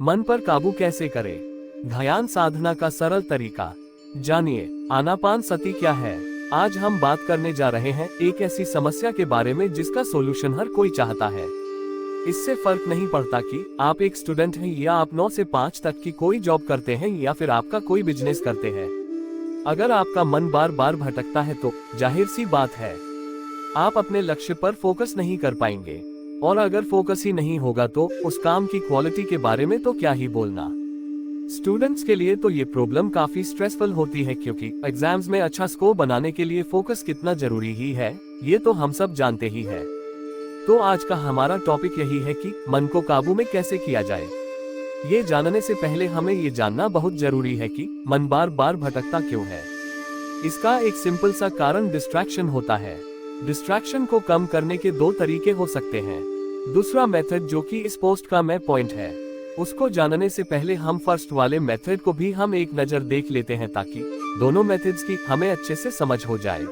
मन पर काबू कैसे करें? ध्यान साधना का सरल तरीका जानिए। आनापानसति क्या है? आज हम बात करने जा रहे हैं एक ऐसी समस्या के बारे में जिसका सॉल्यूशन हर कोई चाहता है। इससे फर्क नहीं पड़ता कि आप एक स्टूडेंट हैं या आप 9 से 5 तक की कोई जॉब करते हैं या फिर आपका कोई बिजनेस करते हैं। अगर आपका मन बार बार भटकता है तो जाहिर सी बात है आप अपने लक्ष्य पर फोकस नहीं कर पाएंगे, और अगर फोकस ही नहीं होगा तो उस काम की क्वालिटी के बारे में तो क्या ही बोलना। स्टूडेंट्स के लिए तो ये प्रॉब्लम काफी स्ट्रेसफुल होती है, क्योंकि एग्जाम्स में अच्छा स्कोर बनाने के लिए फोकस कितना जरूरी ही है ये तो हम सब जानते ही है। तो आज का हमारा टॉपिक यही है कि मन को काबू में कैसे किया जाए। ये जानने से पहले हमें ये जानना बहुत जरूरी है कि मन बार बार भटकता क्यों है। इसका एक सिंपल सा कारण डिस्ट्रैक्शन होता है। डिस्ट्रैक्शन को कम करने के 2 तरीके हो सकते हैं। दूसरा मेथड जो कि इस पोस्ट का मेन पॉइंट है, उसको जानने से पहले हम फर्स्ट वाले मेथड को भी हम एक नजर देख लेते हैं ताकि दोनों मेथड्स की हमें अच्छे से समझ हो जाए।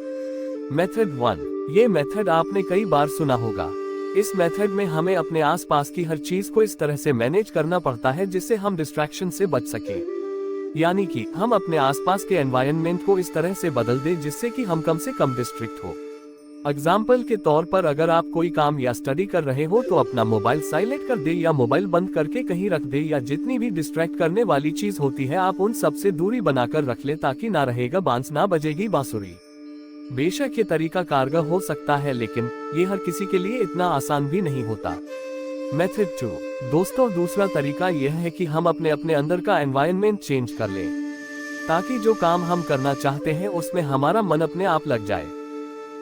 मेथड 1, ये मेथड आपने कई बार सुना होगा। इस मेथड में हमें अपने आसपास की हर चीज को इस तरह से मैनेज करना पड़ता है जिससे हम डिस्ट्रैक्शन से बच सके। यानी कि हम अपने आसपास के एनवायरनमेंट को इस तरह से बदल दें जिससे कि हम कम से कम डिस्ट्रैक्ट हो। एग्जाम्पल के तौर पर अगर आप कोई काम या स्टडी कर रहे हो तो अपना मोबाइल साइलेंट कर दे या मोबाइल बंद करके कहीं रख दे, या जितनी भी डिस्ट्रैक्ट करने वाली चीज होती है आप उन सब से दूरी बनाकर रख ले ताकि ना रहेगा बांस ना बजेगी बांसुरी। बेशक ये तरीका कारगर हो सकता है, लेकिन ये हर किसी के लिए इतना आसान भी नहीं होता। मेथड 2 दोस्तों, दूसरा तरीका यह है कि हम अपने अंदर का एनवायरनमेंट चेंज कर लें ताकि जो काम हम करना चाहते हैं उसमें हमारा मन अपने आप लग जाए।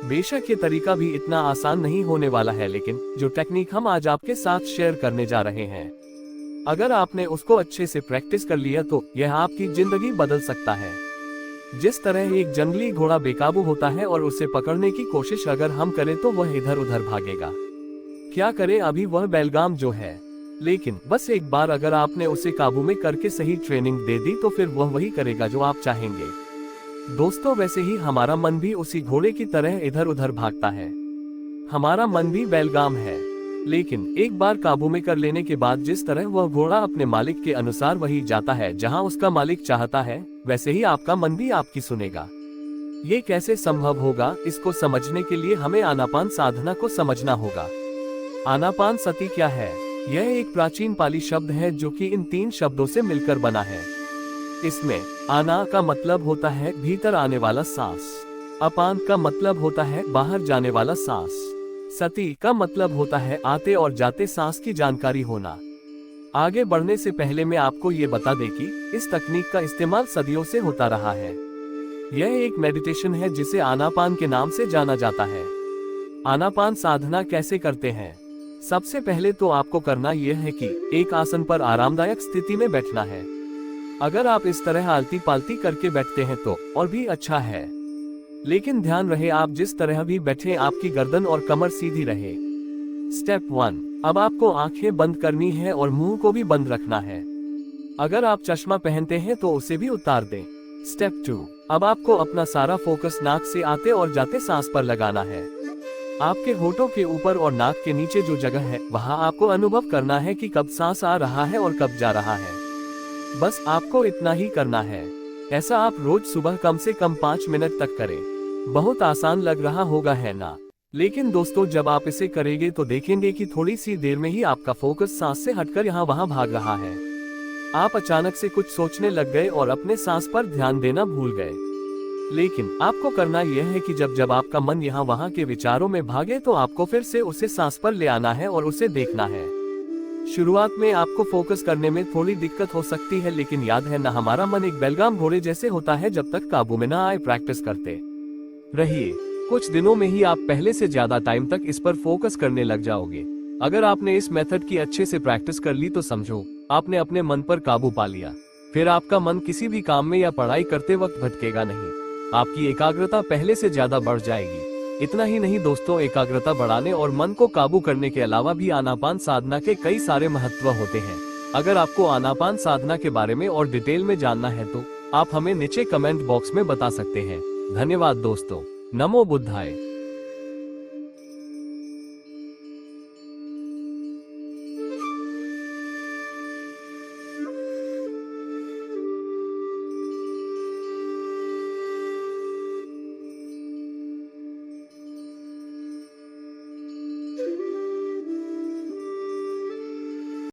बेशक ये तरीका भी इतना आसान नहीं होने वाला है, लेकिन जो टेक्निक हम आज आपके साथ शेयर करने जा रहे हैं, अगर आपने उसको अच्छे से प्रैक्टिस कर लिया तो यह आपकी जिंदगी बदल सकता है। जिस तरह एक जंगली घोड़ा बेकाबू होता है और उसे पकड़ने की कोशिश अगर हम करें तो वह इधर उधर भागेगा। क्या करें अभी वह बेलगाम जो है, लेकिन बस एक बार अगर आपने उसे काबू में करके सही ट्रेनिंग दे दी तो फिर वह वही करेगा जो आप चाहेंगे। दोस्तों, वैसे ही हमारा मन भी उसी घोड़े की तरह इधर उधर भागता है। हमारा मन भी बेलगाम है, लेकिन एक बार काबू में कर लेने के बाद जिस तरह वह घोड़ा अपने मालिक के अनुसार वही जाता है जहां उसका मालिक चाहता है, वैसे ही आपका मन भी आपकी सुनेगा। ये कैसे संभव होगा? इसको समझने के लिए हमें आनापान साधना को समझना होगा। आनापानसति क्या है? यह एक प्राचीन पाली शब्द है जो कि इन 3 शब्दों से मिलकर बना है। इसमें आना का मतलब होता है भीतर आने वाला सांस, अपान का मतलब होता है बाहर जाने वाला सांस, सति का मतलब होता है आते और जाते सांस की जानकारी होना। आगे बढ़ने से पहले मैं आपको ये बता दें कि इस तकनीक का इस्तेमाल सदियों से होता रहा है। यह एक मेडिटेशन है जिसे आनापान के नाम से जाना जाता है। आनापान साधना कैसे करते हैं? सबसे पहले तो आपको करना यह है कि एक आसन पर आरामदायक स्थिति में बैठना है। अगर आप इस तरह आलती पालती करके बैठते हैं तो और भी अच्छा है, लेकिन ध्यान रहे आप जिस तरह भी बैठे आपकी गर्दन और कमर सीधी रहे। स्टेप 1, अब आपको आंखें बंद करनी है और मुंह को भी बंद रखना है। अगर आप चश्मा पहनते हैं तो उसे भी उतार दें। स्टेप 2, अब आपको अपना सारा फोकस नाक से आते और जाते सांस पर लगाना है। आपके होठों के ऊपर और नाक के नीचे जो जगह है वहां आपको अनुभव करना है कि कब सांस आ रहा है और कब जा रहा है। बस आपको इतना ही करना है। ऐसा आप रोज सुबह कम से कम 5 मिनट तक करें। बहुत आसान लग रहा होगा, है ना? लेकिन दोस्तों, जब आप इसे करेंगे तो देखेंगे कि थोड़ी सी देर में ही आपका फोकस सांस से हटकर यहाँ वहाँ भाग रहा है। आप अचानक से कुछ सोचने लग गए और अपने सांस पर ध्यान देना भूल गए। लेकिन आपको करना यह है कि जब जब आपका मन यहाँ वहाँ के विचारों में भागे तो आपको फिर से उसे सांस पर ले आना है और उसे देखना है। शुरुआत में आपको फोकस करने में थोड़ी दिक्कत हो सकती है, लेकिन याद है ना, हमारा मन एक बेलगाम घोड़े जैसे होता है। जब तक काबू में ना आए प्रैक्टिस करते रहिए। कुछ दिनों में ही आप पहले से ज्यादा टाइम तक इस पर फोकस करने लग जाओगे। अगर आपने इस मेथड की अच्छे से प्रैक्टिस कर ली तो समझो आपने अपने मन पर काबू पा लिया। फिर आपका मन किसी भी काम में या पढ़ाई करते वक्त भटकेगा नहीं। आपकी एकाग्रता पहले से ज्यादा बढ़ जाएगी। इतना ही नहीं दोस्तों, एकाग्रता बढ़ाने और मन को काबू करने के अलावा भी आनापान साधना के कई सारे महत्व होते हैं। अगर आपको आनापान साधना के बारे में और डिटेल में जानना है तो आप हमें नीचे कमेंट बॉक्स में बता सकते हैं। धन्यवाद दोस्तों। नमो बुद्धाय।